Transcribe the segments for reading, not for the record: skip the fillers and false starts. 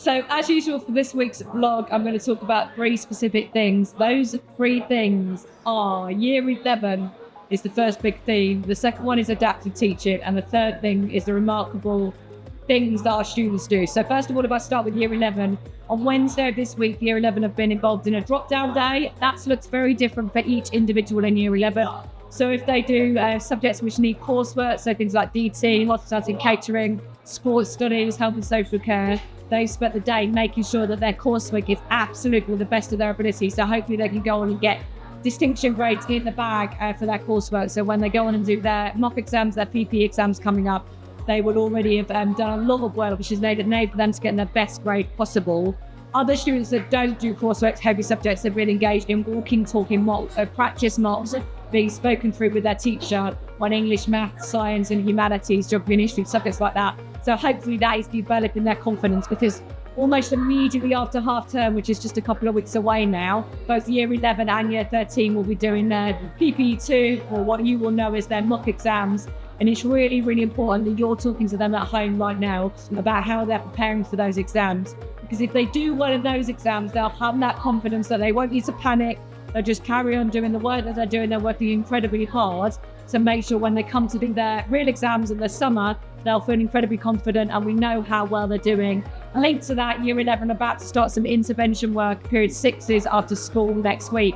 So as usual for this week's vlog, I'm going to talk about 3 specific things. Those 3 things are Year 11 is the first big theme. The second one is adaptive teaching. And the third thing is the remarkable things that our students do. So first of all, if I start with Year 11, on Wednesday of this week, Year 11 have been involved in a drop-down day. That looks very different for each individual in Year 11. So if they do subjects which need coursework, so things like DT, hospitality and catering, sports studies, health and social care, they spent the day making sure that their coursework is absolutely the best of their ability. So hopefully they can go on and get distinction grades in the bag for their coursework. So when they go on and do their mock exams, their PP exams coming up, they will already have done a lot of work, which has enabled them to get their best grade possible. Other students that don't do coursework, heavy subjects, have been engaged in walking, talking mocks, practice mocks, being spoken through with their teacher on English, maths, science and humanities, geography and history, subjects like that. So hopefully that is developing their confidence, because almost immediately after half term, which is just a couple of weeks away now, both Year 11 and Year 13 will be doing their PPE2, or what you will know as their mock exams. And it's really, really important that you're talking to them at home right now about how they're preparing for those exams. Because if they do well in those exams, they'll have that confidence that they won't need to panic. They'll just carry on doing the work that they're doing. They're working incredibly hard to make sure when they come to do their real exams in the summer, they'll feel incredibly confident, and we know how well they're doing. Linked to that, Year 11 about to start some intervention work, period 6s after school next week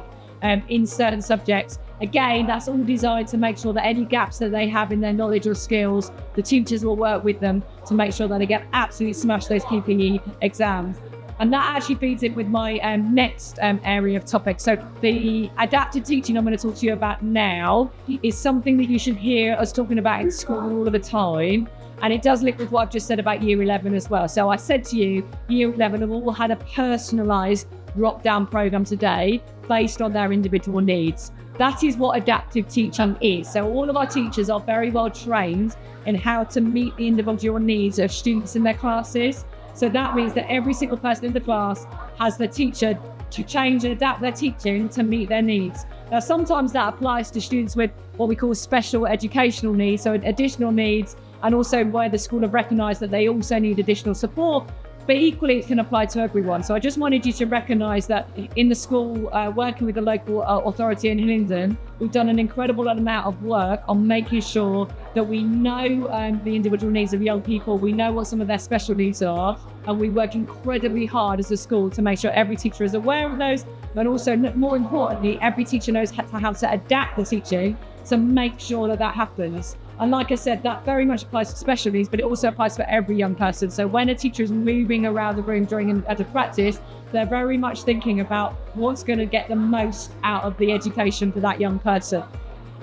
in certain subjects. Again, that's all designed to make sure that any gaps that they have in their knowledge or skills, the teachers will work with them to make sure that they get absolutely smashed those PPE exams. And that actually feeds in with my next area of topic. So the adaptive teaching I'm going to talk to you about now is something that you should hear us talking about in school all of the time. And it does link with what I've just said about Year 11 as well. So I said to you, Year 11 have all had a personalised drop-down programme today based on their individual needs. That is what adaptive teaching is. So all of our teachers are very well trained in how to meet the individual needs of students in their classes. So that means that every single person in the class has the teacher to change and adapt their teaching to meet their needs. Now, sometimes that applies to students with what we call special educational needs, so additional needs, and also where the school have recognised that they also need additional support. But equally, it can apply to everyone. So I just wanted you to recognise that in the school, working with the local authority in Hillingdon, we've done an incredible amount of work on making sure that we know the individual needs of young people, we know what some of their special needs are, and we work incredibly hard as a school to make sure every teacher is aware of those, but also, more importantly, every teacher knows how to adapt the teaching to make sure that that happens. And like I said, that very much applies to special needs, but it also applies for every young person. So when a teacher is moving around the room during a practice, they're very much thinking about what's going to get the most out of the education for that young person.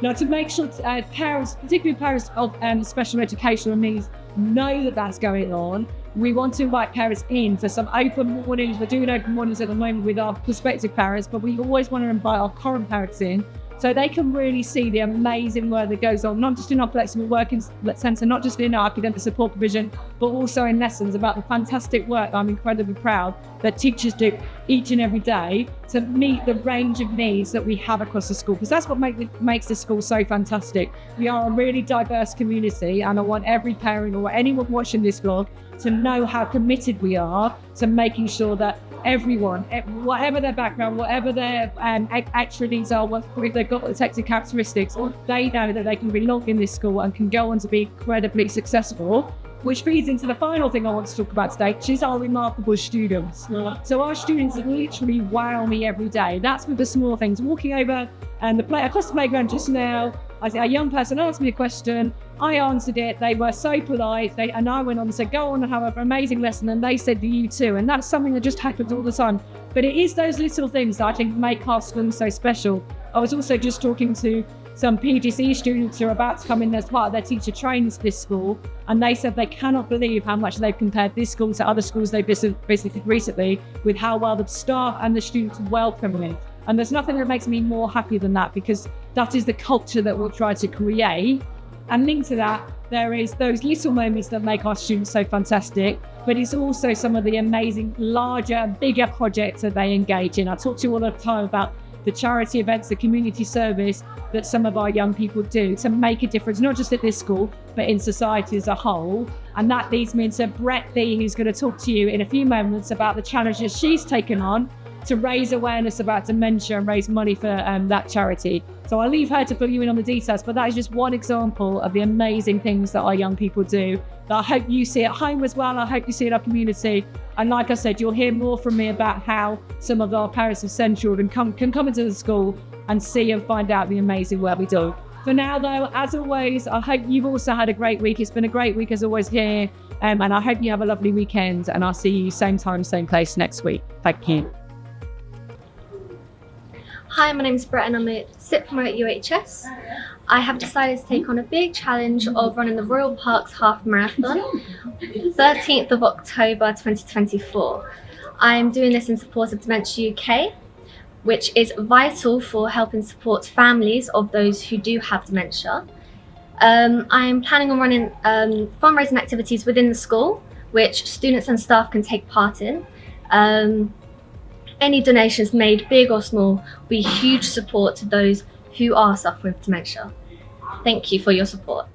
Now, to make sure parents, particularly parents of special educational needs, know that that's going on, we want to invite parents in for some open mornings. We're doing open mornings at the moment with our prospective parents, but we always want to invite our current parents in, so they can really see the amazing work that goes on, not just in our flexible working centre, not just in our academic support provision, but also in lessons, about the fantastic work I'm incredibly proud that teachers do each and every day to meet the range of needs that we have across the school, because that's what makes the school so fantastic. We are a really diverse community, and I want every parent or anyone watching this vlog to know how committed we are to making sure that everyone, whatever their background, whatever their actual needs are, if they've got protected characteristics, they know that they can belong in this school and can go on to be incredibly successable. Which feeds into the final thing I want to talk about today, which is our remarkable students. So our students literally wow me every day. That's with the small things. Walking over and across the playground just now, a young person asked me a question, I answered it, they were so polite, and I went on and said, go on and have an amazing lesson, and they said, you too. And that's something that just happens all the time. But it is those little things that I think make our school so special. I was also just talking to some PGCE students who are about to come in as part of their teacher training to this school, and they said they cannot believe how much they've compared this school to other schools they've visited recently, with how well the staff and the students welcome me. And there's nothing that makes me more happy than that, because that is the culture that we'll try to create. And linked to that, there is those little moments that make our students so fantastic, but it's also some of the amazing, larger, bigger projects that they engage in. I talk to you all the time about the charity events, the community service that some of our young people do to make a difference, not just at this school, but in society as a whole. And that leads me into Brett B, who's going to talk to you in a few moments about the challenges she's taken on to raise awareness about dementia and raise money for that charity. So I'll leave her to fill you in on the details, but that is just one example of the amazing things that our young people do that I hope you see at home as well. I hope you see in our community. And like I said, you'll hear more from me about how some of our parents of SEND children can come into the school and see and find out the amazing work we do. For now though, as always, I hope you've also had a great week. It's been a great week as always here. And I hope you have a lovely weekend, and I'll see you same time, same place next week. Thank you. Hi, my name is Brett and I'm a SIP promoter at UHS. I have decided to take on a big challenge of running the Royal Parks Half Marathon, 13th of October 2024. I'm doing this in support of Dementia UK, which is vital for helping support families of those who do have dementia. I'm planning on running fundraising activities within the school, which students and staff can take part in. Any donations made, big or small, will be huge support to those who are suffering with dementia. Thank you for your support.